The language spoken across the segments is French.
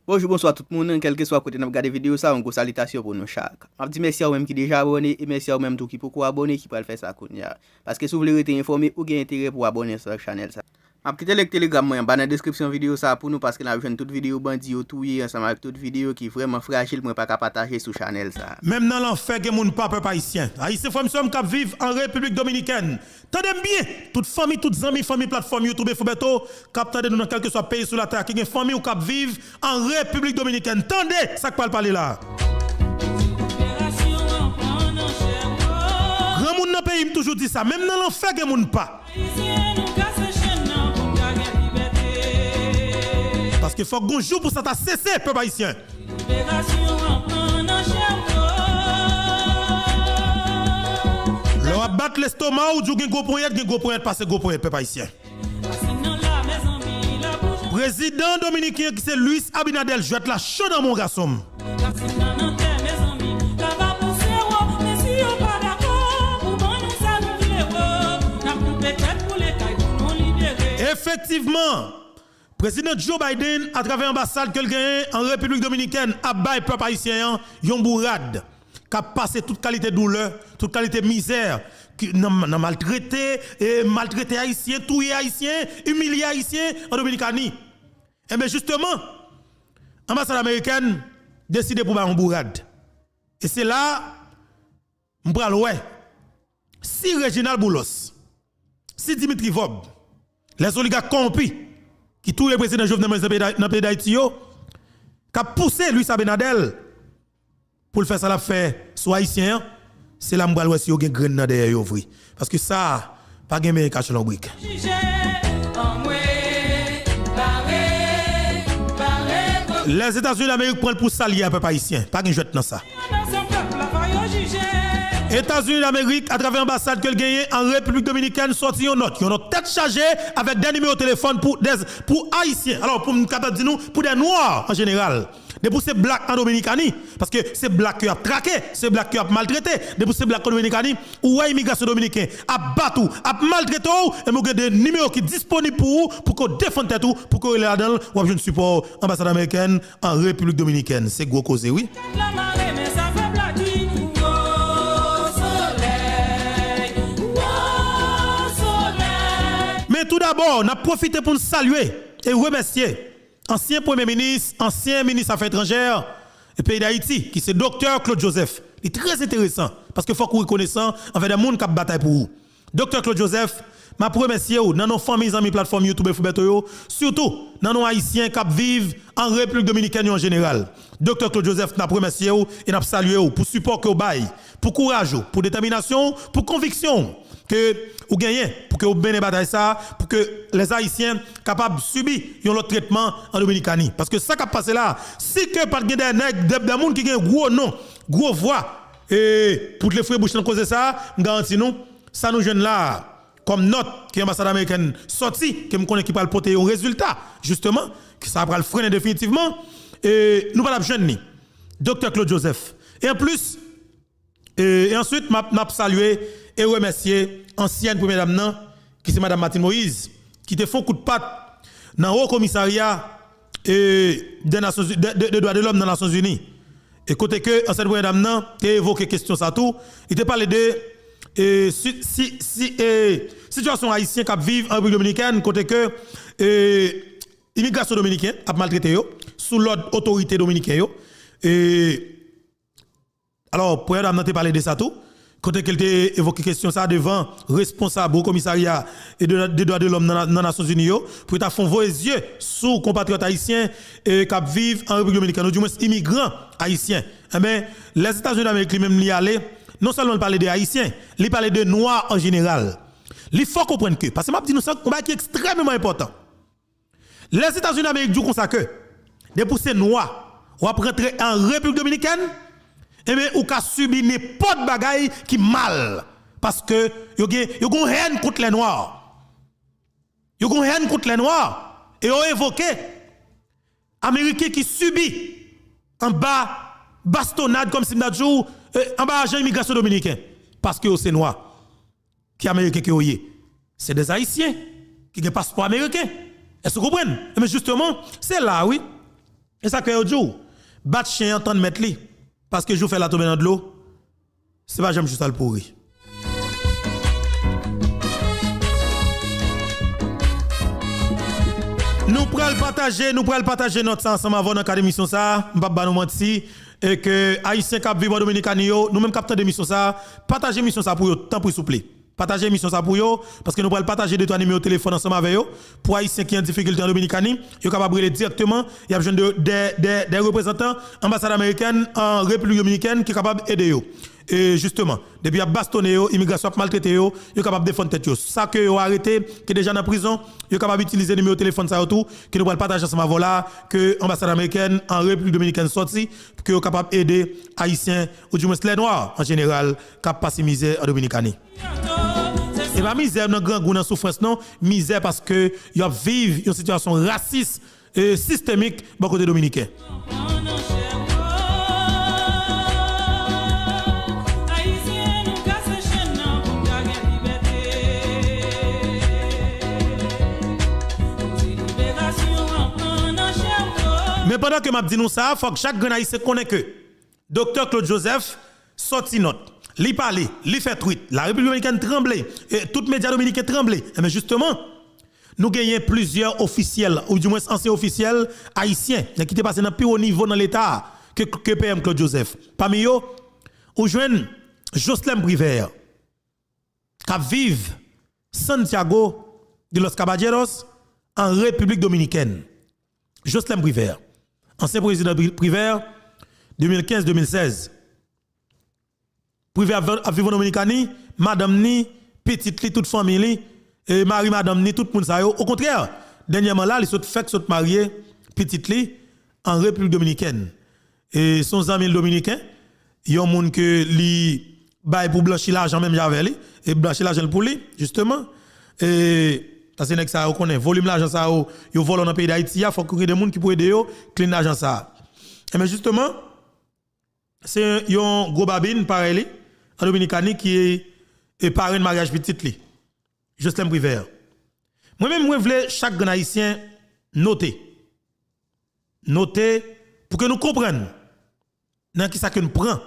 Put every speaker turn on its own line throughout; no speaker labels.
Bonjour, bonsoir tout le monde, quel que soit côté de regarder vidéo ça, on salutation pour nous chaque. Je dis merci à vous-même qui déjà abonné et merci à vous-même tout qui pour abonner qui peut le faire ça parce que si vous voulez être informé ou bien intérêt pour abonner sur la chaîne ça. Je quitter le Telegram moi dans la description vidéo ça pour nous parce que nous avons toute vidéo bandi ou touyer ensemble avec toute vidéo qui vraiment fragile moi pas partager sur chaîne ça.
Même dans l'enfer que mon papa haïtien. Haïtien frère sommes qui vivent en République dominicaine. Tendez bien, toute famille, toutes amis, famille plateforme YouTube Fobeto, captez nous dans quel que soit pays sur la terre qui est famille ou qui vivent en République dominicaine. Tendez, ça que parler là. Grand monde dans pays toujours dit ça, même dans l'enfer que mon pas. Parce que faut qu'on joue pour ça t'a cessé peuple haïtien. L'on va battre l'estomac ou du gros point parce que gros point peuple haïtien. Président dominicain qui c'est Luis Abinadel, je vais être là chaud dans mon garçon. Effectivement, président Joe Biden, à travers l'ambassade qu'il gagne en République dominicaine, a bail peuple haïtien, yon bourrade, qui a passé toute qualité de douleur, toute qualité de misère, qui n'a maltraité haïtien, touillé haïtien, humilié haïtien en Dominicanie. Et bien justement, l'ambassade américaine décide pour faire un bourrade. Et c'est là, m'bral ouais, si Reginald Boulos, si Dimitri Vob, les oligarques corrompus, qui tous les présidents Jovenel Moïse dans le pays d'Haïti, qui a poussé Luis Abinadel pour le faire ça, la fait soit haïtien, c'est là que je vais vous graine derrière vous. Parce que ça, pas de meilleur cache dans brique. Les États-Unis d'Amérique prennent pour s'allier à peuple haïtien, pas de jouet dans ça. États-Unis d'Amérique, à travers l'ambassade que gagne en République dominicaine, sorti une note. Ils ont une tête chargée avec des numéros de téléphone pour haïtiens. Alors, pour nous dire pour des noirs en général. De pour ces blacks en Dominicanie, parce que ces blacks qui ont traqué, ces blacks qui ont maltraité, de pour ces blacks en Dominicanie, ou immigration dominicaine, à battre, à maltraiter, et vous avez des numéros qui sont disponibles pour vous, pour que vous défendez tout, pour que vous ayez là-dedans, ou avez un support ambassade américaine en République dominicaine. C'est gros cause, oui. Mais tout d'abord, on a profité pour nous saluer et remercier ancien Premier ministre, ancien ministre Affaires étrangères du pays d'Haïti, qui c'est Dr Claude Joseph. Il est très intéressant parce qu'il faut qu'on reconnaisse avec des gens qui bataillent pour vous. Dr Claude Joseph, je remercie dans nos familles, amis, plateformes YouTube et Fobeto, surtout dans nos Haïtiens qui vivent en République dominicaine en général. Dr Claude Joseph, je remercie et je salue pour support que vous baillez, pour courage, pour détermination, pour conviction que vous gagnez, pour que vous menez bataille ça, pour que les Haïtiens capables de subir un autre traitement en Dominicanie. Parce que ça qui a passé là, si que pas de des gens qui ont gros nom, gros voix, et pour les frères bouches cause de ça, je garantis nous, ça nous jeunes là, comme note qui est l'ambassade américaine sortie, que nous connaissons qui va porter un résultat, justement, que ça va le freiner définitivement, et nous allons jeune ni, Dr Claude Joseph. Et en plus, et ensuite, m'a salué et remercier ancienne première dame qui c'est madame Martine Moïse qui te font coup de patte dans le haut commissariat des droits de l'homme dans les Nations Unies. Et côté que ancienne première dame a évoqué question ça tout, il te parlé de situation haïtienne qui vivent en République dominicaine côté que immigration dominicaine a maltraité yo sous l'ordre autorité dominicaine yo. Alors première dame a parlé de ça tout. Quand elle a évoqué question ça devant responsable au commissariat et des droits de l'homme dans les Nations Unies pour faire vos yeux sous compatriotes haïtiens qui vivent en République dominicaine, ou du moins immigrants haïtiens. Eh bien, les États-Unis d'Amérique même y aller, non seulement parler des haïtiens, ils parlent de noirs en général. Il faut comprendre que, parce que je dis nous ça combat qui est extrêmement important. Les États-Unis d'Amérique disent comme ça que depuis ces noirs, on va rentrer en République dominicaine. Eh bien, ou ka subi n'importe bagaille qui mal. Parce que, yo gon haine contre les noirs. Yo gon haine contre les noirs. Et on évoqué, Américains qui subit en bas, bastonnade comme si m'dadjou, en bas agent immigration dominicain. Parce que c'est noir. Qui Américain qui est. C'est des Haïtiens qui ont un passeport américain. Est-ce que vous comprenez? Mais justement, c'est là, oui. Et ça que yo dit, battre chien en temps de mettre li parce que je fais la tomber dans de l'eau. C'est pas jamais juste ça le pourri. Nous prenons partager notre sens ensemble avant dans l'émission ça, m'pa nous mentir et que haïtien qui vivent en Dominicanie nous même capteur d'émission ça, partager émission ça pour yo tant pour souple. Partager émission ça pour yo parce que nous prenons partager de toi numéro de téléphone ensemble avec yo pour haïtien qui en difficulté en Dominicanie, yo capable de directement, il y a besoin des représentants ambassade américaine en République dominicaine qui capable aider yo. Et justement, depuis a bastonné yo, immigration a maltraité yo, yo capable de défendre tête yo. Ça que yo arrêté, qui est déjà dans prison, yo capable d'utiliser numéro de téléphone ça tout, qui nous va partager ensemble avant là que ambassade américaine en République dominicaine sorti, que yo capable aider haïtiens ou du moins les noirs en général qui passent misère en Dominicanie. Et pas misère dans grand goût dans souffrance non, misère parce que yo vivent une situation raciste et systémique dans côté dominicain. Mais pendant que m'a dit nous ça, faut que chaque grand haïtien connaisse que Dr Claude Joseph sorti note, li parler, li fait tweet, la République dominicaine tremblait, et tout média dominicain tremblait. Mais justement, nous gagnons plusieurs officiels ou du moins anciens officiels haïtiens qui étaient passés dans plus haut niveau dans l'état que PM Claude Joseph. Parmi eux, ou joine Jocelyn Briver qui vive Santiago de los Caballeros en République dominicaine. Jocelyn Briver, ancien président Briver, 2015-2016. Briver a vécu en Dominicanie, madame ni, petite li, toute famille, et mari madame ni, tout le monde ça yo. Au contraire, dernièrement là, il sont marié, petite li, en République dominicaine. Et son ami dominicain, il y a un monde que li bail pour blanchir l'argent même j'avais li, et blanchir l'argent pour lui, justement. Et parce que ça connaît volume l'argent ça yo vole dans pays d'Haïti, il faut que des gens qui pour aider yo clean l'argent ça. Et mais justement c'est un gros babine pareil en Dominicanie qui est parrain de mariage petite li. Jocelyn Briver. Moi-même moi voulais chaque grand haïtien noter pour que nous comprenions dans qui ça que nous prend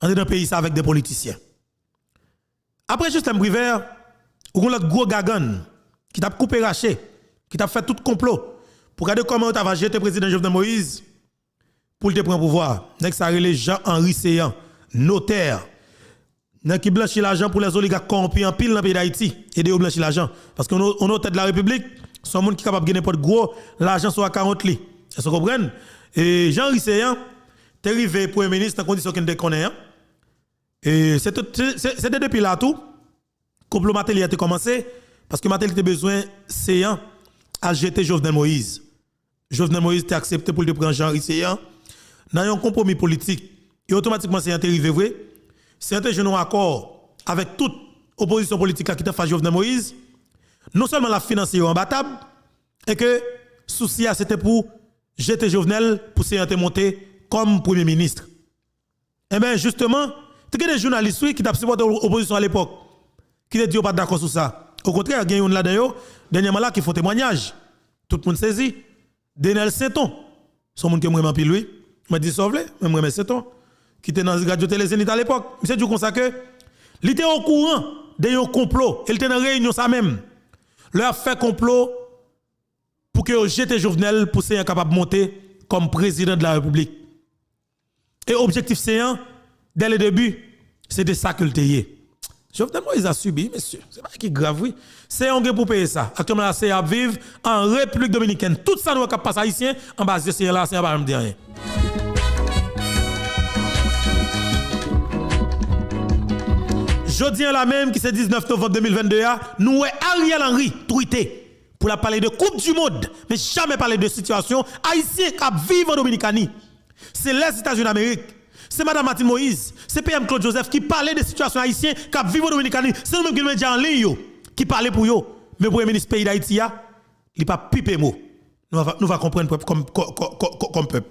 dans le pays ça avec des politiciens. Après Jocelyn Briver, ou l'autre gros gagan qui t'a coupé raché, qui t'a fait tout complot pour regarder comment tu vas jeter le président Jovenel Moïse pour te prendre pouvoir. Nek ça relève Jean-Henri Séan, notaire. Nek qui blanchit l'argent pour les oligarques corrompus en pile dans le pays d'Haïti et de blanchir l'argent parce qu'on a tête de la République, son monde qui capable de gagner n'importe gros l'argent soit à 40 li. Est-ce que vous comprenez? Et Jean-Henri Séan t'es arrivé premier ministre en condition qu'il ne connaît. Et c'est depuis là tout complot Matéli a commencé parce que Matéli a besoin Séan à jeter Jovenel Moïse. Jovenel Moïse a accepté pour le prendre Jean-Henri Séan dans un compromis politique et automatiquement Séan est arrivé vrai. C'est un jeune accord avec toute opposition politique qui a fait Jovenel Moïse. Non seulement la financer imbattable et que souci c'était pour jeter Jovenel pour Séan te monter comme premier ministre. Et bien justement, il y a des journalistes qui ont supporté l'opposition à l'époque qui ne dit pas d'accord sur ça. Au contraire, il y a une là-dedans, dernièrement là qui font témoignage. Tout le monde saisit. Denel Seton, son monde qui m'a pile lui, m'a dit sauve-le, moi Seton, qui était dans la radio télé Zénith à l'époque. Monsieur dit comme ça que il était au courant d'un complot, il était dans réunion ça même. Leur fait complot pour que jette Jovenel pour être capable de monter comme président de la République. Et objectif séant dès le début, c'était ça que le tayé. Jovenel Moïse a subi, monsieur. C'est pas qui grave, oui. C'est un gars pour payer ça. Actuellement, là, c'est à vivre en République dominicaine. Tout ça, nous avons passé haïtien, en base de c'est là, c'est pas me dire rien. Jeudi la même, qui c'est 19 novembre 2022, nous Ariel Henry tweeté pour la parler de Coupe du Monde, mais jamais parler de situation haïtien qui vivent en Dominicanie. C'est les États-Unis d'Amérique. C'est Mme Martine Moïse, c'est PM Claude Joseph qui parlait de situation haïtienne qui vivent en Dominicanie. C'est nous-mêmes qui nous médias en ligne qui parlait pour eux. Mais pour le ministre pays d'Haïti, il n'est pas pipé mot. Nous va comprendre comme peuple.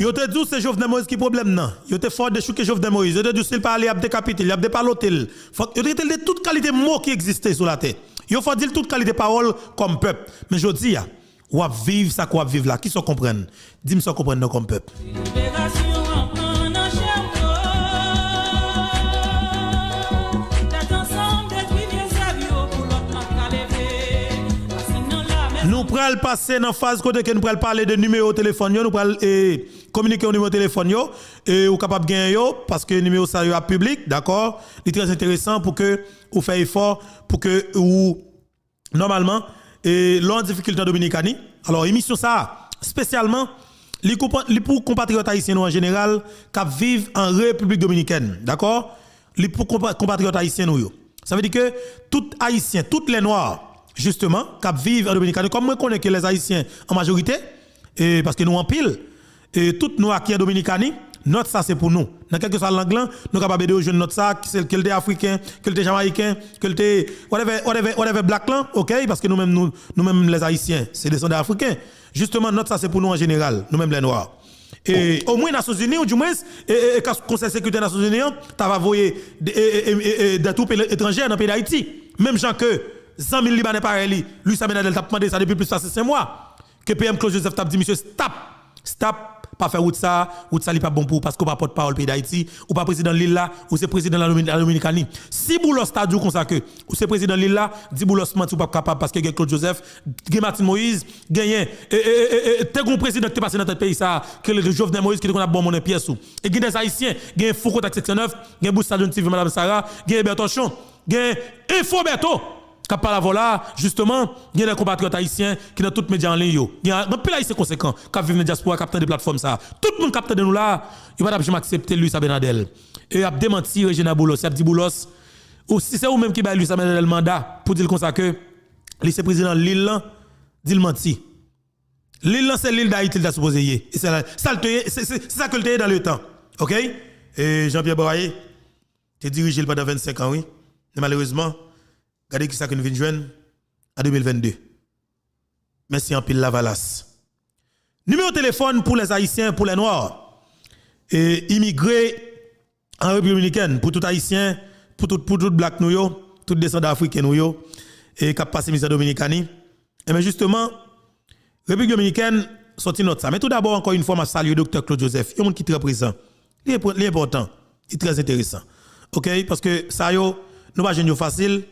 Yo te dit c'est Jovenel Moïse qui problème non. Yo te fort de chouquer Jovenel Moïse. Yo te dit s'il pas aller à décapiter, il a pas l'hôtel. Faut yo te de toute qualité mots qui existait sur la terre. Yo faut dire toute qualité parole comme peuple. Mais je dis ou vivre ça quoi vivre là, qui sont comprendre. Dis-moi ça comprendre comme peuple. Nous prenons passer dans la phase côté que nous prenons parler de numéro de téléphone, nous prenons communiquer au numéro de téléphone et ou capable gagner parce que le numéro ça est public, d'accord? C'est très intéressant pour que vous fassiez effort pour que ou normalement l'on difficulté en Dominicanie. Alors émission ça spécialement pour compatriotes haïtiens en général qui vivent en République dominicaine, d'accord? Les pour compatriotes haïtiens nous. Ça veut dire que tout haïtien, toutes les noirs justement, qui vivent en Dominicanie, comme moi connais que les Haïtiens en majorité, et parce que nous en pile, et toutes nous qui en Dominicanie, notre ça c'est pour nous. Dans quelque soit langue là, nous capables de jouer notre ça, que le africain, que le jamaïcain, que le whatever black là, OK, parce que nous-mêmes les Haïtiens, c'est descendants africains. Justement, notre ça c'est pour nous en général, nous-mêmes les noirs. Et au moins les Nations Unies ou du moins Conseil de sécurité des Nations Unies, tu vas envoyer des troupes étrangères dans le pays d'Haïti, même gens que 100 000 Libanais pareil, lui, ça m'a demandé ça depuis plus de 5 mois. Que PM Claude Joseph t'a dit, monsieur, stop, pas faire route ça n'est pas bon pour parce qu'on pas porte-parole pays d'Haïti, ou pas président de l'île là, ou c'est président de la Dominicanie. Si Boulos t'a dit comme ça que, ou c'est président de l'île là, dit Boulos menti ou pas capable parce que Claude Joseph, Martin Moïse, gagné, t'es un président qui est passé dans notre pays ça, que le Jovenel Moïse qui a bon mon pièce ou. Et gagne des Haïtiens, gagne Foucault Tax 69, gagne Boussa John TV, Madame Sarah, gagne Bertochon, gagne Info Berto. Quand par voilà, justement, il y a des compatriotes haïtiens qui dans toutes les médias en ligne. Il y a un pays haïtien conséquent qui vivent dans la diaspora, captant des plateformes ça. Tout le monde capte de nous là, il va jamais accepter Luis Abinadel. Et il a démenti Regina Boulos, il a dit Boulos, ou si c'est vous-même qui va Luis Abinadel le mandat pour dire comme ça que le président de l'île là, dit le menti. L'île là c'est l'île d'Haïti il a supposé y. C'est ça que le dans le temps. OK? Et Jean-Pierre Boraye, tu dirigé pendant 25 ans oui. Mais malheureusement regardez qui ça que nous venons joindre en 2022. Merci en pile la valasse. Numéro de téléphone pour les Haïtiens, pour les Noirs, et immigrés en République dominicaine, pour tout Haïtien, pour tout black nous, tout descendants africains nous, et qui passé misère Dominicanie. Et bien justement, République dominicaine, sorti notre ça. Mais tout d'abord, encore une fois, je salue le docteur Claude Joseph. Il y a un monde qui est très présent. Il est important. Il est très intéressant. OK? Parce que ça, nous pas jeune facile.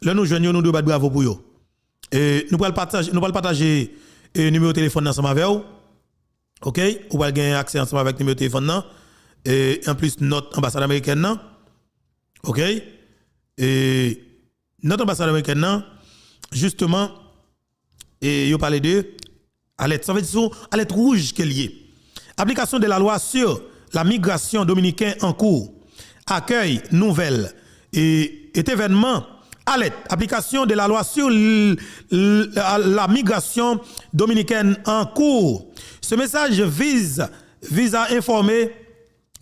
Là, nous jeunes, nous devons bravo pour eux. Et nous allons partager le numéro de téléphone ensemble avec vous. OK? Vous allez gagner accès ensemble avec le numéro de téléphone. Et en plus, notre ambassade américaine. OK? Et notre ambassade américaine, justement, et vous parlez de alerte. Ça veut dire alerte rouge qu'elle y est. Application de la loi sur la migration dominicaine en cours. Accueil, nouvelle et événement. Alerte, application de la loi sur la migration dominicaine en cours. Ce message vise à informer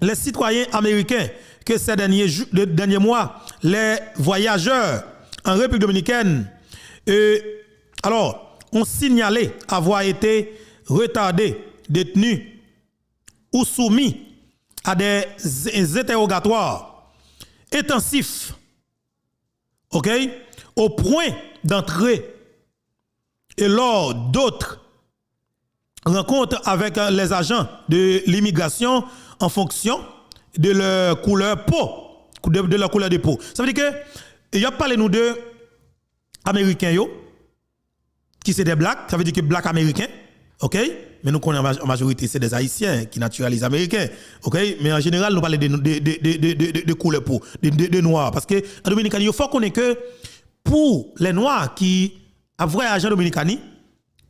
les citoyens américains que ces derniers mois, les voyageurs en République dominicaine ont signalé avoir été retardés, détenus ou soumis à des interrogatoires intensifs. OK? Au point d'entrer et lors d'autres rencontres avec les agents de l'immigration en fonction de leur couleur peau, de leur couleur de peau. Ça veut dire que il y a parlé nous de américains qui c'est des blacks, ça veut dire que black américains. OK? Mais nous connaissons en majorité c'est des haïtiens qui naturalisent américains. OK? Mais en général nous parlons de couleur peau, de noirs parce que en Dominicanie, il faut connaître que pour les noirs qui ont voyagé en Dominicanie,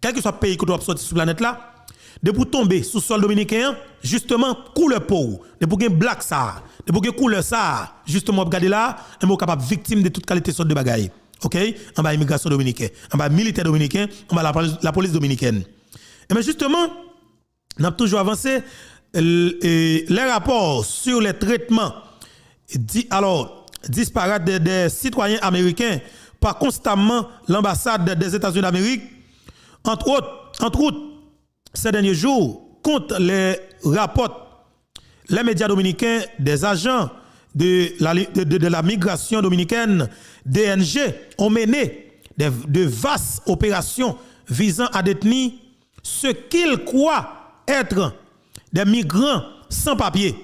quel que soit le pays que tu as sorti sur la planète là, de pour tomber sous sol dominicain, justement couleur peau, de pour gagner black ça, de pour gagner couleur ça, justement regarder là, on est capable victime de toute qualité sorte de bagaille. OK? En bas immigration dominicaine, en bas militaire dominicain, en bas la police dominicaine. Et bien justement, on a toujours avancé les rapports sur les traitements disparates des citoyens américains par constamment l'ambassade des États-Unis d'Amérique, entre autres, ces derniers jours, compte les rapports, les médias dominicains, des agents de la migration dominicaine, DNG, ont mené de vastes opérations visant à détenir ce qu'ils croient être des migrants sans papier,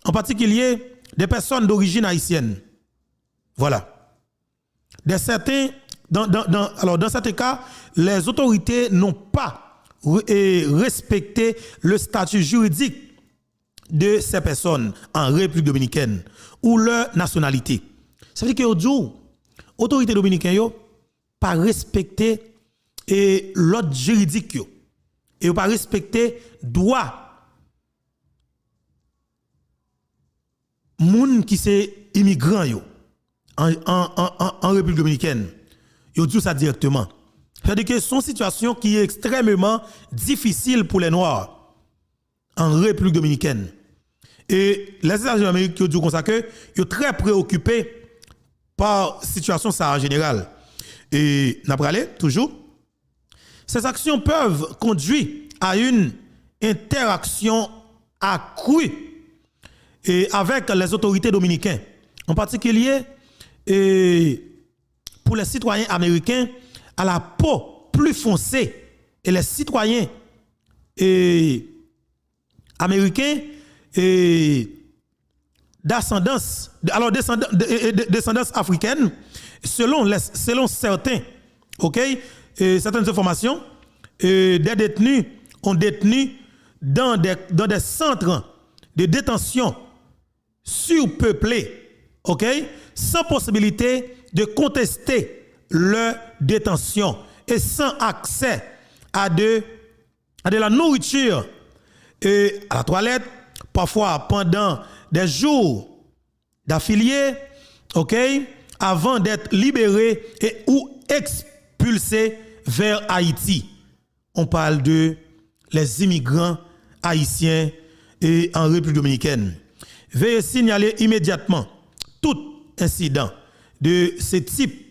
en particulier des personnes d'origine haïtienne. Voilà. Dans certains cas, les autorités n'ont pas respecté le statut juridique de ces personnes en République dominicaine ou leur nationalité. Ça veut dire que les autorités dominicaines n'ont pas respecté l'ordre juridique et n'ont pas respecté droit moun qui sont immigrants en République dominicaine. Ils dit ça directement. C'est-à-dire que c'est une situation qui est extrêmement difficile pour les Noirs en République dominicaine. Et les États-Unis d'Amérique ont dit comme ça que ils sont très préoccupés par la situation ça en général. Et n'a pas allé toujours. Ces actions peuvent conduire à une interaction accrue et avec les autorités dominicaines, en particulier pour les citoyens américains à la peau plus foncée et les citoyens américains d'ascendance africaine selon certains certaines informations des détenus ont détenu dans des centres de détention surpeuplés, sans possibilité de contester leur détention et sans accès à de la nourriture et à la toilette, parfois pendant des jours d'affiliés, avant d'être libérés et ou expulsés vers Haïti. On parle de les immigrants haïtiens et en République dominicaine. Veuillez signaler immédiatement tout incident de ce type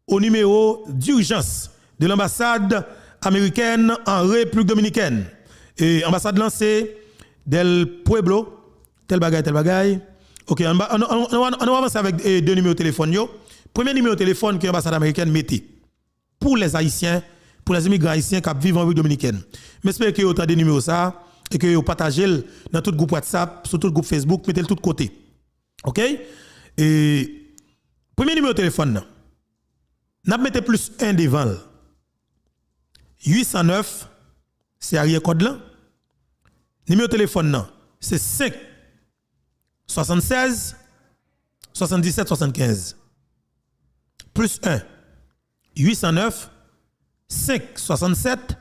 au numéro d'urgence de l'ambassade américaine en République dominicaine. Et l'ambassade lancée del Pueblo, tel bagaille. OK, on va avancer avec deux numéros de téléphone. Premier numéro de téléphone que l'ambassade américaine mettait pour les Haïtiens, pour les immigrants haïtiens qui vivent en République dominicaine. Mais j'espère que vous avez des numéros ça et que vous partagez dans tout groupe WhatsApp, sur tout groupe Facebook, mettez-le tout de côté. OK? Et premier numéro de téléphone, n'a mettez plus 1 devant. 809, c'est arrière code là. Numéro de téléphone, c'est 5 76 77 75. Plus 1, 809 5 67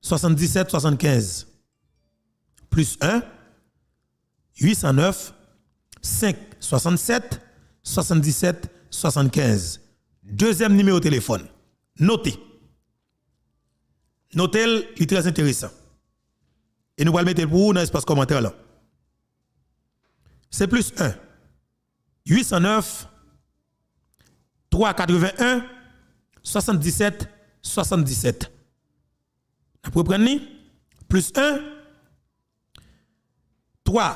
77 75. Plus 1, 809 5 67 77 75. Deuxième numéro de téléphone. Notez. Notez, il est très intéressant. Et nous allons le mettre pour vous dans l'espace commentaire là. C'est plus 1, 809 381 77 77. Vous prenez plus 1 3